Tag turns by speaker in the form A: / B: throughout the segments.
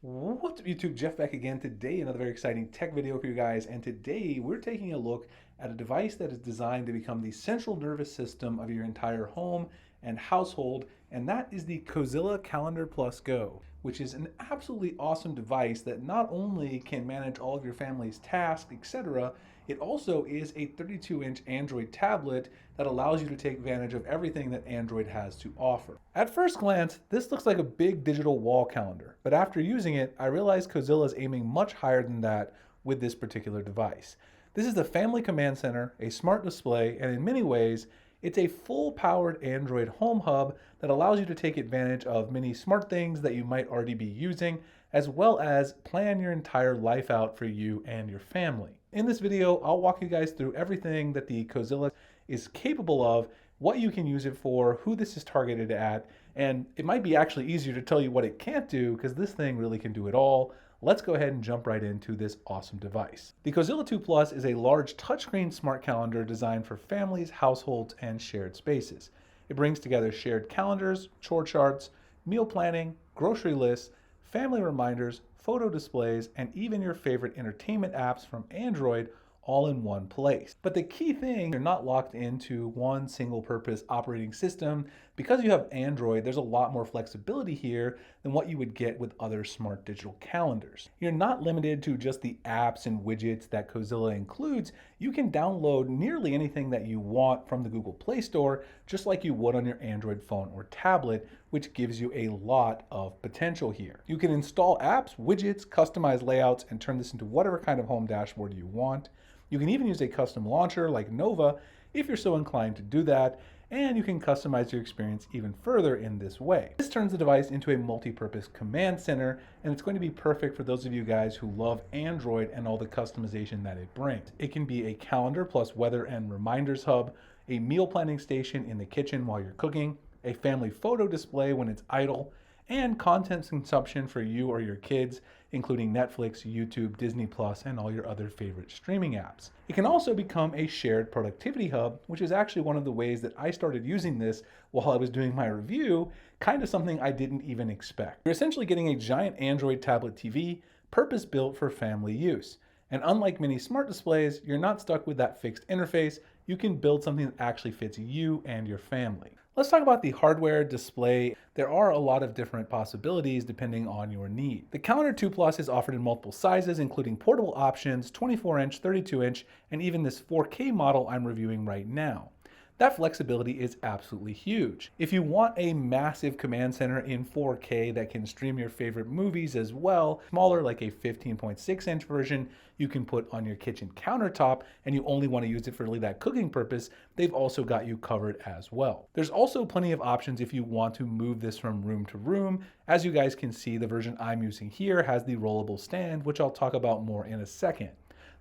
A: What's up YouTube, Jeff back again. Today another very exciting tech video for you guys, and today we're taking a look at a device that is designed to become the central nervous system of your entire home and household, and that is the Cozyla Calendar Go, which is an absolutely awesome device that not only can manage all of your family's tasks, etc., it also is a 32-inch Android tablet that allows you to take advantage of everything that Android has to offer. At first glance, this looks like a big digital wall calendar, but after using it, I realized Cozyla is aiming much higher than that with this particular device. This is the family command center, a smart display, and in many ways, it's a full-powered Android home hub that allows you to take advantage of many smart things that you might already be using, as well as plan your entire life out for you and your family. In this video, I'll walk you guys through everything that the Cozyla is capable of, what you can use it for, who this is targeted at, and it might be actually easier to tell you what it can't do because this thing really can do it all. Let's go ahead and jump right into this awesome device. The Cozyla 2 Plus is a large touchscreen smart calendar designed for families, households, and shared spaces. It brings together shared calendars, chore charts, meal planning, grocery lists, family reminders, photo displays, and even your favorite entertainment apps from Android all in one place. But the key thing, you're not locked into one single purpose operating system. Because you have Android, there's a lot more flexibility here than what you would get with other smart digital calendars. You're not limited to just the apps and widgets that Cozyla includes. You can download nearly anything that you want from the Google Play Store, just like you would on your Android phone or tablet, which gives you a lot of potential here. You can install apps, widgets, customize layouts, and turn this into whatever kind of home dashboard you want. You can even use a custom launcher like Nova if you're so inclined to do that, and you can customize your experience even further in this way. This turns the device into a multi-purpose command center, and it's going to be perfect for those of you guys who love Android and all the customization that it brings. It can be a calendar plus weather and reminders hub, a meal planning station in the kitchen while you're cooking, a family photo display when it's idle, and content consumption for you or your kids, including Netflix, YouTube, Disney Plus, and all your other favorite streaming apps. It can also become a shared productivity hub, which is actually one of the ways that I started using this while I was doing my review, kind of something I didn't even expect. You're essentially getting a giant Android tablet TV, purpose-built for family use. And unlike many smart displays, you're not stuck with that fixed interface. You can build something that actually fits you and your family. Let's talk about the hardware display. There are a lot of different possibilities depending on your need. The Calendar 2 Plus is offered in multiple sizes, including portable options, 24-inch, 32-inch, and even this 4K model I'm reviewing right now. That flexibility is absolutely huge. If you want a massive command center in 4K that can stream your favorite movies as well, smaller like a 15.6-inch version you can put on your kitchen countertop, and you only want to use it for really that cooking purpose, they've also got you covered as well. There's also plenty of options if you want to move this from room to room. As you guys can see, the version I'm using here has the rollable stand, which I'll talk about more in a second.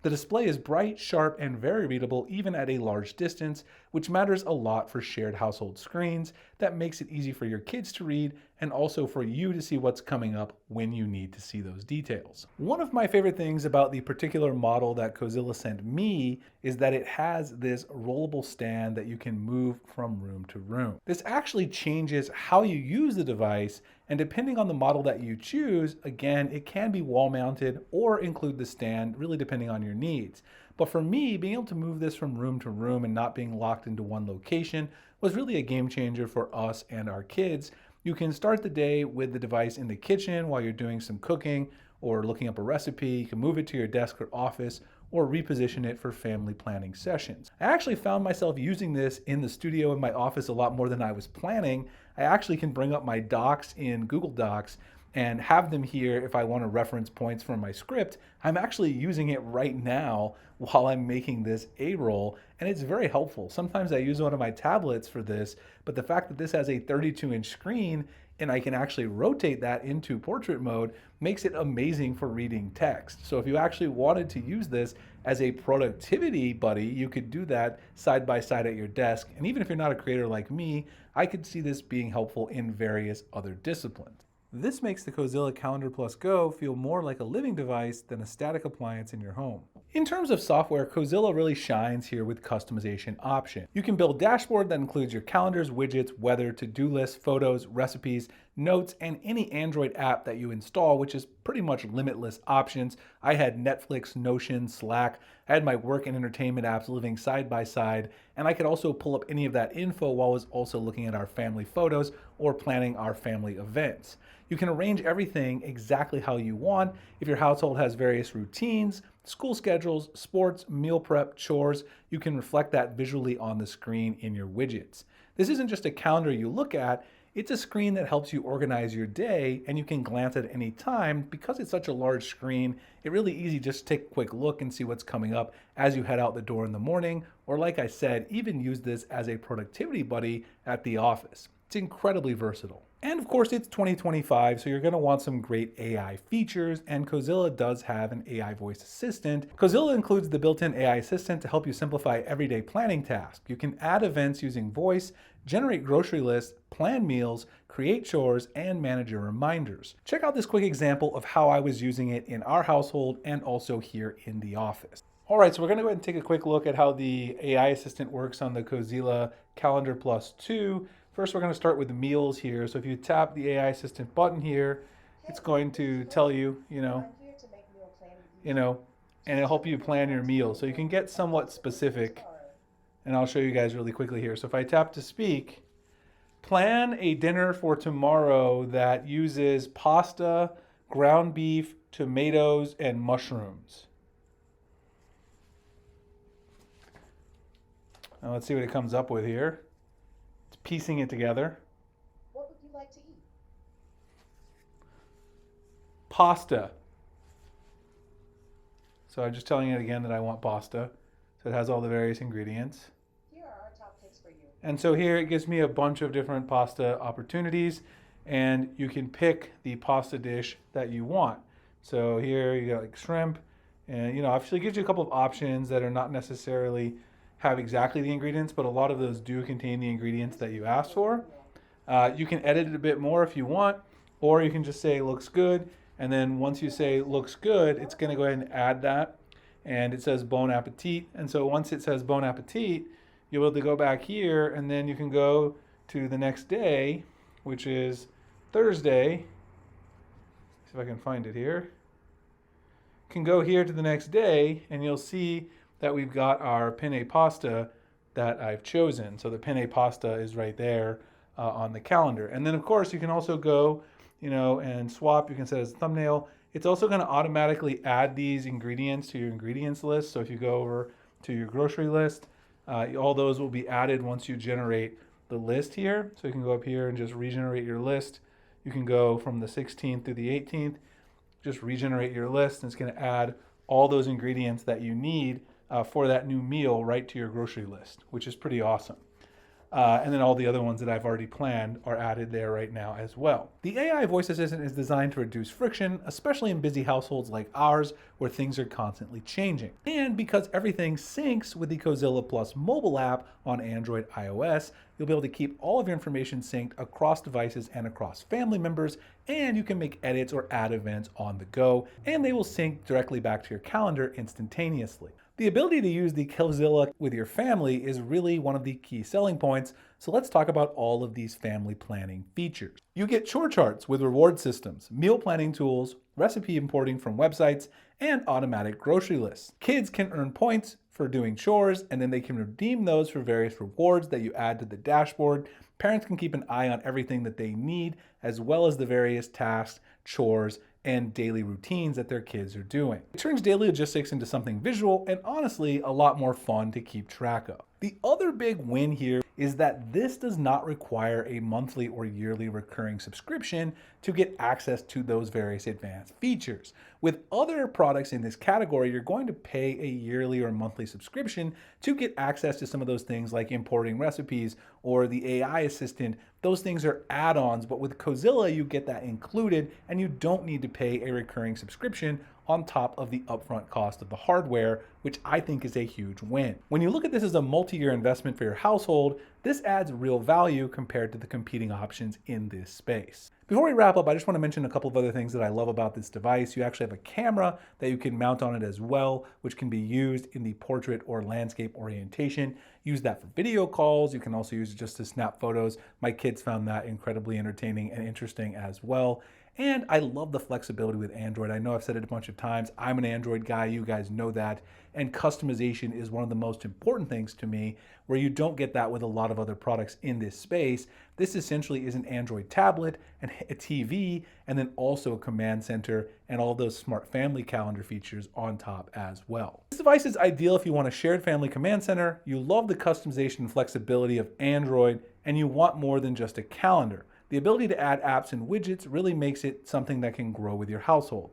A: The display is bright, sharp, and very readable even at a large distance, which matters a lot for shared household screens. That makes it easy for your kids to read and also for you to see what's coming up when you need to see those details. One of my favorite things about the particular model that Cozyla sent me is that it has this rollable stand that you can move from room to room. This actually changes how you use the device, and depending on the model that you choose, again, it can be wall mounted or include the stand, really depending on your needs. But for me, being able to move this from room to room and not being locked into one location was really a game changer for us and our kids. You can start the day with the device in the kitchen while you're doing some cooking or looking up a recipe. You can move it to your desk or office or reposition it for family planning sessions. I actually found myself using this in the studio in my office a lot more than I was planning. I actually can bring up my docs in Google Docs and have them here if I want to reference points from my script. I'm actually using it right now while I'm making this A-roll, and it's very helpful. Sometimes I use one of my tablets for this, but the fact that this has a 32-inch screen and I can actually rotate that into portrait mode makes it amazing for reading text. So if you actually wanted to use this as a productivity buddy, you could do that side by side at your desk. And even if you're not a creator like me, I could see this being helpful in various other disciplines. This makes the Cozyla Calendar Go feel more like a living device than a static appliance in your home. In terms of software, Cozyla really shines here with customization option. You can build a dashboard that includes your calendars, widgets, weather, to-do lists, photos, recipes, notes, and any Android app that you install, which is pretty much limitless options. I had Netflix, Notion, Slack. I had my work and entertainment apps living side by side, and I could also pull up any of that info while I was also looking at our family photos or planning our family events. You can arrange everything exactly how you want. If your household has various routines, school schedules, sports, meal prep, chores, you can reflect that visually on the screen in your widgets. This isn't just a calendar you look at, it's a screen that helps you organize your day, and you can glance at any time. Because it's such a large screen, it's really easy just to take a quick look and see what's coming up as you head out the door in the morning, or like I said, even use this as a productivity buddy at the office. It's incredibly versatile. And of course, it's 2025, so you're going to want some great AI features, and Cozyla does have an AI voice assistant. Cozyla includes the built-in AI assistant to help you simplify everyday planning tasks. You can add events using voice, generate grocery lists, plan meals, create chores, and manage your reminders. Check out this quick example of how I was using it in our household and also here in the office. All right, so we're going to go ahead and take a quick look at how the AI assistant works on the Cozyla Calendar Plus 2. First, we're going to start with meals here. So if you tap the AI assistant button here, it's going to tell you, and it'll help you plan your meals. So you can get somewhat specific, and I'll show you guys really quickly here. So if I tap to speak, plan a dinner for tomorrow that uses pasta, ground beef, tomatoes, and mushrooms. Now let's see what it comes up with here. It's piecing it together.
B: What would you like to eat?
A: Pasta. So I'm just telling it again that I want pasta. So it has all the various ingredients.
B: Here are our top picks for you.
A: And so here it gives me a bunch of different pasta opportunities, and you can pick the pasta dish that you want. So here you got like shrimp, and obviously it gives you a couple of options that are not necessarily have exactly the ingredients, but a lot of those do contain the ingredients that you asked for. You can edit it a bit more if you want, or you can just say looks good, and then once you say looks good, it's going to go ahead and add that, and it says bon appetit. And so once it says bon appetit, you'll be able to go back here, and then you can go to the next day, which is Thursday. See if I can find it here. You can go here to the next day, and you'll see that we've got our penne pasta that I've chosen. So the penne pasta is right there on the calendar. And then of course you can also go, and swap. You can set as a thumbnail. It's also going to automatically add these ingredients to your ingredients list. So if you go over to your grocery list, all those will be added once you generate the list here. So you can go up here and just regenerate your list. You can go from the 16th to the 18th, just regenerate your list, and it's going to add all those ingredients that you need for that new meal right to your grocery list, which is pretty awesome. And then all the other ones that I've already planned are added there right now as well. The AI voice assistant is designed to reduce friction, especially in busy households like ours, where things are constantly changing. And because everything syncs with the Cozyla Plus mobile app on Android iOS, you'll be able to keep all of your information synced across devices and across family members, and you can make edits or add events on the go, and they will sync directly back to your calendar instantaneously. The ability to use the Cozyla with your family is really one of the key selling points, so let's talk about all of these family planning features. You get chore charts with reward systems, meal planning tools, recipe importing from websites, and automatic grocery lists. Kids can earn points for doing chores, and then they can redeem those for various rewards that you add to the dashboard. Parents can keep an eye on everything that they need, as well as the various tasks, chores, and daily routines that their kids are doing. It turns daily logistics into something visual and honestly a lot more fun to keep track of. The other big win here is that this does not require a monthly or yearly recurring subscription to get access to those various advanced features. With other products in this category, you're going to pay a yearly or monthly subscription to get access to some of those things like importing recipes or the AI assistant. Those things are add-ons, but with Cozyla, you get that included and you don't need to pay a recurring subscription on top of the upfront cost of the hardware, which I think is a huge win. When you look at this as a multi-year investment for your household, this adds real value compared to the competing options in this space. Before we wrap up, I just want to mention a couple of other things that I love about this device. You actually have a camera that you can mount on it as well, which can be used in the portrait or landscape orientation. Use that for video calls. You can also use it just to snap photos. My kids found that incredibly entertaining and interesting as well. And I love the flexibility with Android. I know I've said it a bunch of times. I'm an Android guy. You guys know that. And customization is one of the most important things to me, where you don't get that with a lot of other products in this space. This essentially is an Android tablet and a TV, and then also a command center and all those smart family calendar features on top as well. This device is ideal if you want a shared family command center, you love the customization and flexibility of Android, and you want more than just a calendar. The ability to add apps and widgets really makes it something that can grow with your household.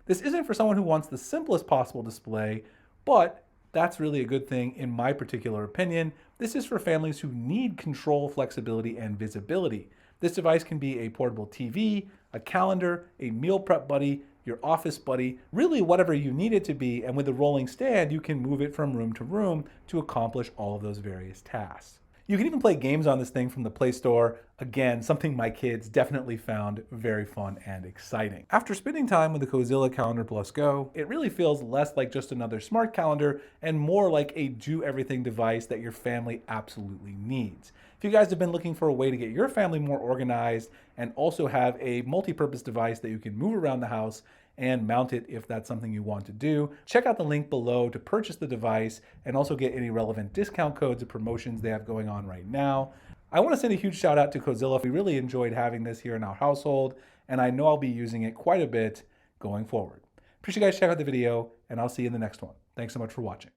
A: This isn't for someone who wants the simplest possible display, but that's really a good thing in my particular opinion. This is for families who need control, flexibility, and visibility. This device can be a portable TV, a calendar, a meal prep buddy, your office buddy, really whatever you need it to be, and with a rolling stand, you can move it from room to room to accomplish all of those various tasks. You can even play games on this thing from the Play Store. Again, something my kids definitely found very fun and exciting. After spending time with the Cozyla Calendar Go, it really feels less like just another smart calendar and more like a do-everything device that your family absolutely needs. If you guys have been looking for a way to get your family more organized and also have a multi-purpose device that you can move around the house and mount it if that's something you want to do, check out the link below to purchase the device and also get any relevant discount codes or promotions they have going on right now. I want to send a huge shout out to Cozyla. We really enjoyed having this here in our household, and I know I'll be using it quite a bit going forward. Appreciate you guys checking out the video, and I'll see you in the next one. Thanks so much for watching.